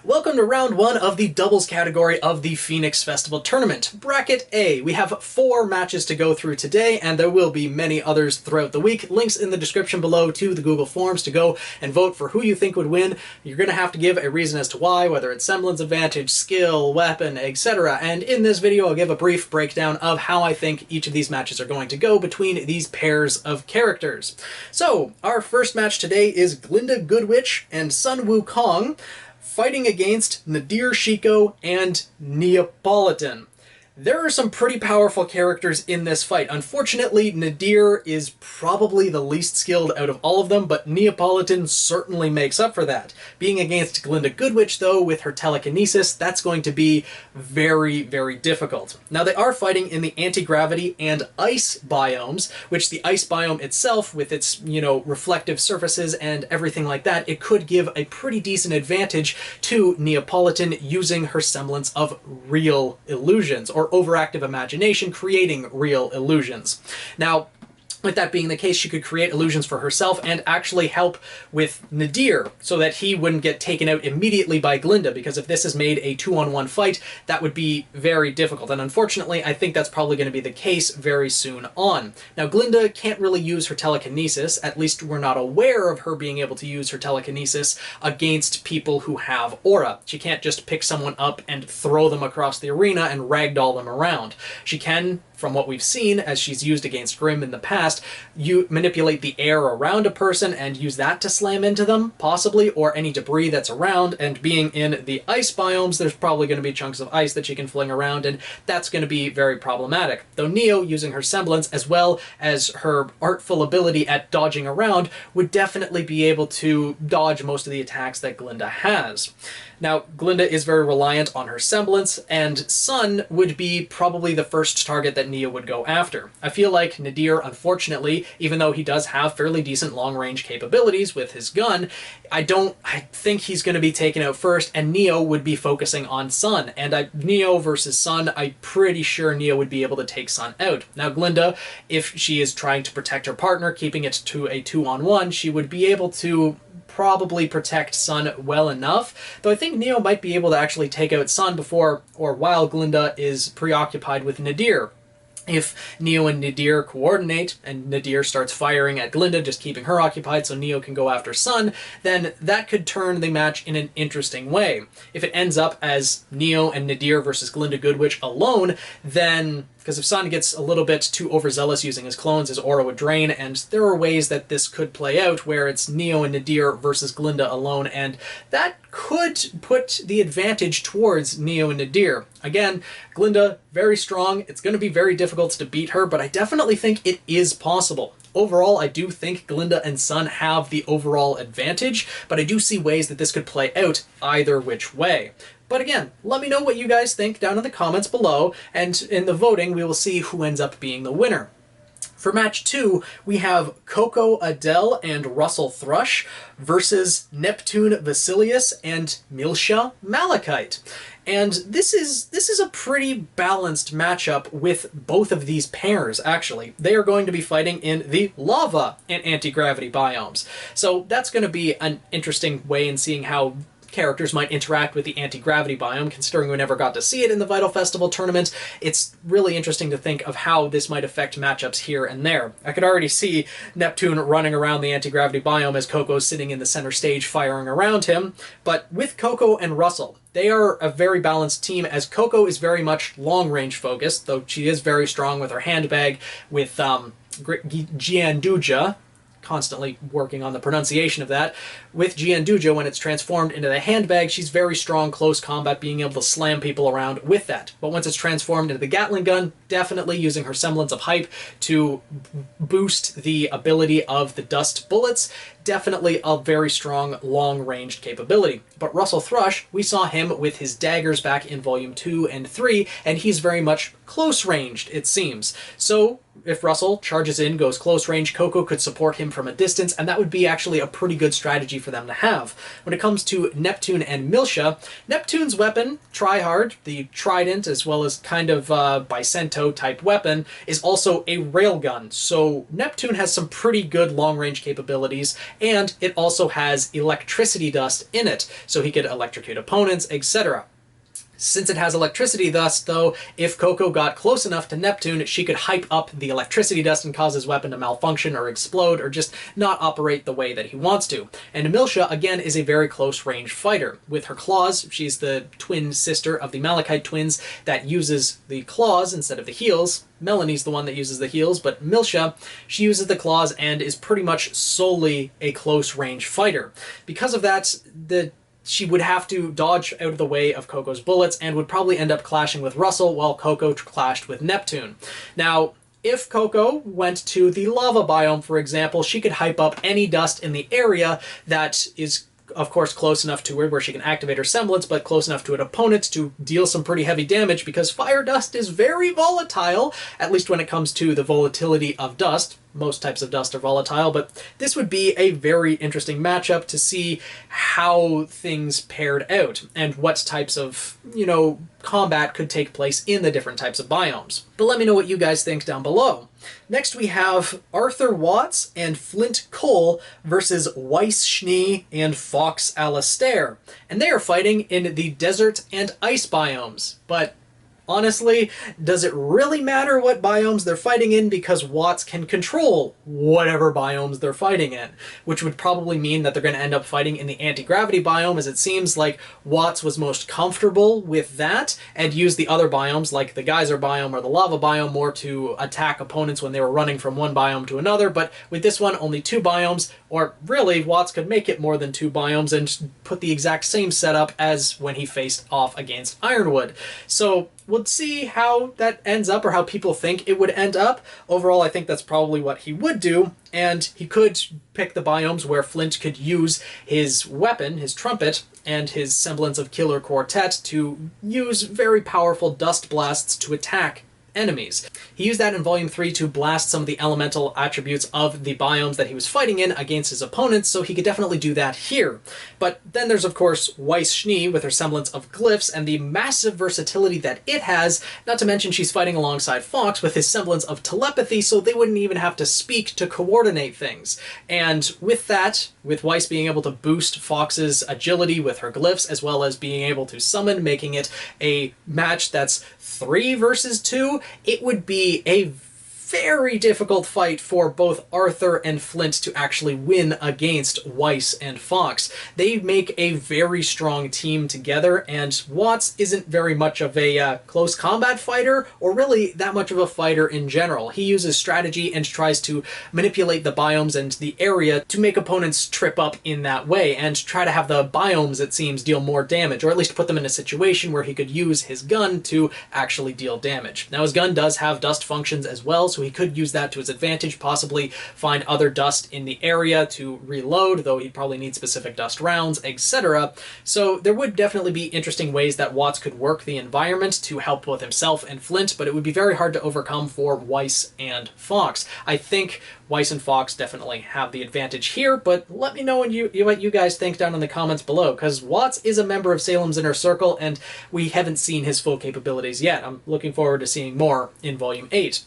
Welcome to round one of the doubles category of the Phoenix Festival Tournament. Bracket A. We have 4 matches to go through today, and there will be many others throughout the week. Links in the description below to the Google Forms to go and vote for who you think would win. You're going to have to give a reason as to why, whether it's semblance advantage, skill, weapon, etc. And in this video, I'll give a brief breakdown of how I think each of these matches are going to go between these pairs of characters. So, our first match today is Glynda Goodwitch and Sun Wukong, fighting against Nadir Shiko and Neopolitan. There are some pretty powerful characters in this fight. Unfortunately, Nadir is probably the least skilled out of all of them, but Neopolitan certainly makes up for that. Being against Glynda Goodwitch, though, with her telekinesis, that's going to be very, very difficult. Now, they are fighting in the anti-gravity and ice biomes, which the ice biome itself, with its, reflective surfaces and everything like that, it could give a pretty decent advantage to Neopolitan using her semblance of real illusions, or overactive imagination, creating real illusions. Now, with that being the case, she could create illusions for herself and actually help with Nadir so that he wouldn't get taken out immediately by Glynda, because if this is made a 2-on-1 fight, that would be very difficult. And unfortunately, I think that's probably going to be the case very soon on. Now, Glynda can't really use her telekinesis, at least we're not aware of her being able to use her telekinesis against people who have aura. She can't just pick someone up and throw them across the arena and ragdoll them around. She can, from what we've seen, as she's used against Grimm in the past, you manipulate the air around a person and use that to slam into them, possibly, or any debris that's around, and being in the ice biomes, there's probably going to be chunks of ice that she can fling around, and that's going to be very problematic. Though Neo, using her semblance, as well as her artful ability at dodging around, would definitely be able to dodge most of the attacks that Glynda has. Now, Glynda is very reliant on her semblance, and Sun would be probably the first target that Neo would go after. I feel like Nadir, unfortunately, even though he does have fairly decent long-range capabilities with his gun, I think he's going to be taken out first, and Neo would be focusing on Sun. And Neo versus Sun, I'm pretty sure Neo would be able to take Sun out. Now, Glynda, if she is trying to protect her partner, keeping it to a 2-on-1, she would be able to probably protect Sun well enough, though I think Neo might be able to actually take out Sun before or while Glynda is preoccupied with Nadir. If Neo and Nadir coordinate, and Nadir starts firing at Glynda, just keeping her occupied so Neo can go after Sun, then that could turn the match in an interesting way. If it ends up as Neo and Nadir versus Glynda Goodwitch alone, then, because if Sun gets a little bit too overzealous using his clones, his aura would drain, and there are ways that this could play out where it's Neo and Nadir versus Glynda alone, and that could put the advantage towards Neo and Nadir. Again, Glynda, very strong. It's going to be very difficult to beat her, but I definitely think it is possible. Overall, I do think Glynda and Sun have the overall advantage, but I do see ways that this could play out either which way. But again, let me know what you guys think down in the comments below, and in the voting, we will see who ends up being the winner. For match 2, we have Coco Adel and Russell Thrush versus Neptune Vasilius and Milsha Malachite. And this is a pretty balanced matchup with both of these pairs, actually. They are going to be fighting in the lava and anti-gravity biomes. So that's going to be an interesting way in seeing how characters might interact with the anti-gravity biome, considering we never got to see it in the Vital Festival tournament. It's really interesting to think of how this might affect matchups here and there. I could already see Neptune running around the anti-gravity biome as Coco's sitting in the center stage firing around him, but with Coco and Russell, they are a very balanced team, as Coco is very much long-range focused, though she is very strong with her handbag, with Gianduja, constantly working on the pronunciation of that. With Gianduja, when it's transformed into the handbag, she's very strong close combat, being able to slam people around with that. But once it's transformed into the Gatling gun, definitely using her semblance of hype to boost the ability of the dust bullets, definitely a very strong long-ranged capability. But Russell Thrush, we saw him with his daggers back in Volume 2 and 3, and he's very much close-ranged, it seems. So if Russell charges in, goes close range, Coco could support him from a distance, and that would be actually a pretty good strategy for them to have. When it comes to Neptune and Miltia, Neptune's weapon, Tryhard, the trident, as well as kind of Bicento type weapon, is also a railgun. So Neptune has some pretty good long-range capabilities, and it also has electricity dust in it, so he could electrocute opponents, etc. Since it has electricity dust, though, if Coco got close enough to Neptune, she could hype up the electricity dust and cause his weapon to malfunction or explode or just not operate the way that he wants to. And Miltia, again, is a very close-range fighter. With her claws, she's the twin sister of the Malachite twins that uses the claws instead of the heels. Melanie's the one that uses the heels, but Miltia, she uses the claws and is pretty much solely a close-range fighter. Because of that, she would have to dodge out of the way of Coco's bullets and would probably end up clashing with Russell while Coco clashed with Neptune. Now, if Coco went to the lava biome, for example, she could hype up any dust in the area that is, of course, close enough to her where she can activate her semblance, but close enough to an opponent to deal some pretty heavy damage, because fire dust is very volatile, at least when it comes to the volatility of dust. Most types of dust are volatile, but this would be a very interesting matchup to see how things paired out and what types of, combat could take place in the different types of biomes. But let me know what you guys think down below. Next we have Arthur Watts and Flint Cole versus Weiss Schnee and Fox Alistair. And they are fighting in the desert and ice biomes. But honestly, does it really matter what biomes they're fighting in, because Watts can control whatever biomes they're fighting in, which would probably mean that they're going to end up fighting in the anti-gravity biome, as it seems like Watts was most comfortable with that and used the other biomes like the geyser biome or the lava biome more to attack opponents when they were running from one biome to another. But with this one, only 2 biomes, or really Watts could make it more than 2 biomes and put the exact same setup as when he faced off against Ironwood. So we'll see how that ends up, or how people think it would end up. Overall, I think that's probably what he would do, and he could pick the biomes where Flint could use his weapon, his trumpet, and his semblance of killer quartet to use very powerful dust blasts to attack enemies. He used that in Volume 3 to blast some of the elemental attributes of the biomes that he was fighting in against his opponents, so he could definitely do that here. But then there's, of course, Weiss Schnee with her semblance of glyphs and the massive versatility that it has, not to mention she's fighting alongside Fox with his semblance of telepathy, so they wouldn't even have to speak to coordinate things. And with that, with Weiss being able to boost Fox's agility with her glyphs, as well as being able to summon, making it a match that's 3 versus 2, it would be a very difficult fight for both Arthur and Flint to actually win against Weiss and Fox. They make a very strong team together, and Watts isn't very much of a close combat fighter, or really that much of a fighter in general. He uses strategy and tries to manipulate the biomes and the area to make opponents trip up in that way, and try to have the biomes, it seems, deal more damage, or at least put them in a situation where he could use his gun to actually deal damage. Now, his gun does have dust functions as well, so he could use that to his advantage, possibly find other dust in the area to reload, though he'd probably need specific dust rounds, etc. So there would definitely be interesting ways that Watts could work the environment to help both himself and Flint, but it would be very hard to overcome for Weiss and Fox. I think Weiss and Fox definitely have the advantage here, but let me know what you guys think down in the comments below, because Watts is a member of Salem's Inner Circle, and we haven't seen his full capabilities yet. I'm looking forward to seeing more in Volume 8.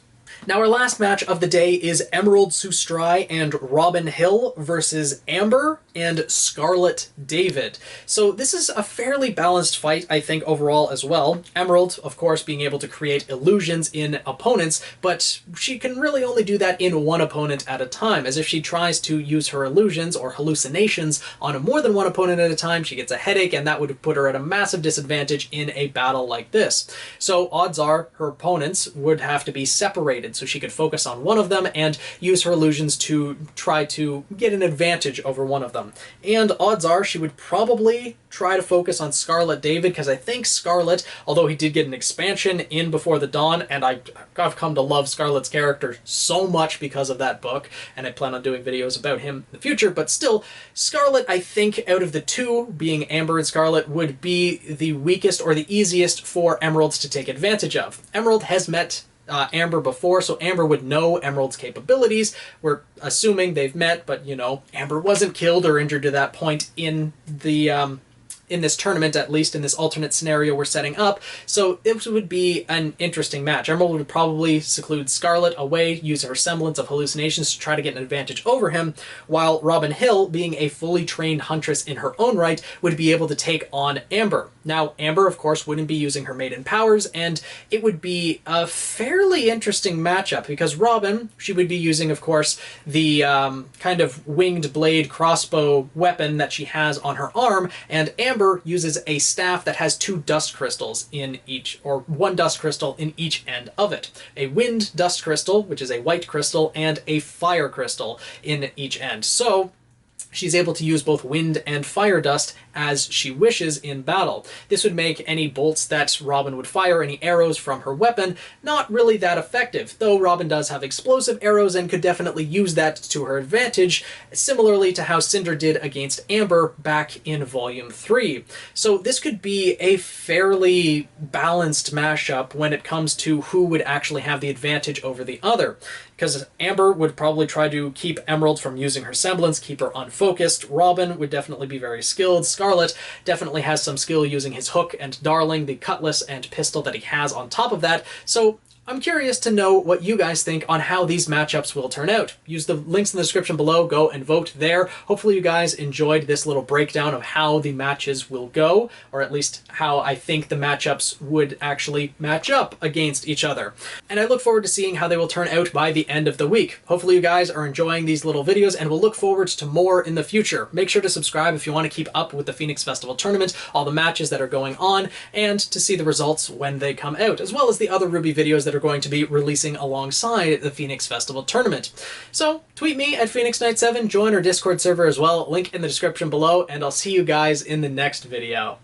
Now, our last match of the day is Emerald Sustrai and Robin Hill versus Amber and Scarlet David. So this is a fairly balanced fight, I think, overall as well. Emerald, of course, being able to create illusions in opponents, but she can really only do that in one opponent at a time, as if she tries to use her illusions or hallucinations on more than one opponent at a time, she gets a headache, and that would put her at a massive disadvantage in a battle like this. So odds are her opponents would have to be separated, so she could focus on one of them and use her illusions to try to get an advantage over one of them. And odds are she would probably try to focus on Scarlet David, because I think Scarlet, although he did get an expansion in Before the Dawn, and I've come to love Scarlet's character so much because of that book, and I plan on doing videos about him in the future, but still, Scarlet, I think, out of the two, being Amber and Scarlet, would be the weakest or the easiest for Emerald to take advantage of. Emerald has met Amber before, so Amber would know Emerald's capabilities. We're assuming they've met, but you know, Amber wasn't killed or injured to that point in the in this tournament, at least in this alternate scenario we're setting up. So it would be an interesting match. Emerald would probably seclude Scarlet away, use her semblance of hallucinations to try to get an advantage over him, while Robin Hill, being a fully trained huntress in her own right, would be able to take on Amber. Now, Amber, of course, wouldn't be using her maiden powers, and it would be a fairly interesting matchup, because Robin, she would be using, of course, the kind of winged blade crossbow weapon that she has on her arm, and Amber uses a staff that has 2 dust crystals in each, or 1 dust crystal in each end of it. A wind dust crystal, which is a white crystal, and a fire crystal in each end. So she's able to use both wind and fire dust as she wishes in battle. This would make any bolts that Robin would fire, any arrows from her weapon, not really that effective, though Robin does have explosive arrows and could definitely use that to her advantage, similarly to how Cinder did against Amber back in Volume 3. So this could be a fairly balanced mashup when it comes to who would actually have the advantage over the other, because Amber would probably try to keep Emerald from using her semblance, keep her unfocused. Robin would definitely be very skilled. Scarlet definitely has some skill using his hook, and Darling, the cutlass and pistol that he has on top of that. So I'm curious to know what you guys think on how these matchups will turn out. Use the links in the description below, go and vote there. Hopefully you guys enjoyed this little breakdown of how the matches will go, or at least how I think the matchups would actually match up against each other. And I look forward to seeing how they will turn out by the end of the week. Hopefully you guys are enjoying these little videos, and we'll look forward to more in the future. Make sure to subscribe if you want to keep up with the Phoenix Festival Tournament, all the matches that are going on, and to see the results when they come out, as well as the other RWBY videos that are going to be releasing alongside the Phoenix Festival Tournament. So tweet me at PhoenixKnight7, join our Discord server as well, link in the description below, and I'll see you guys in the next video.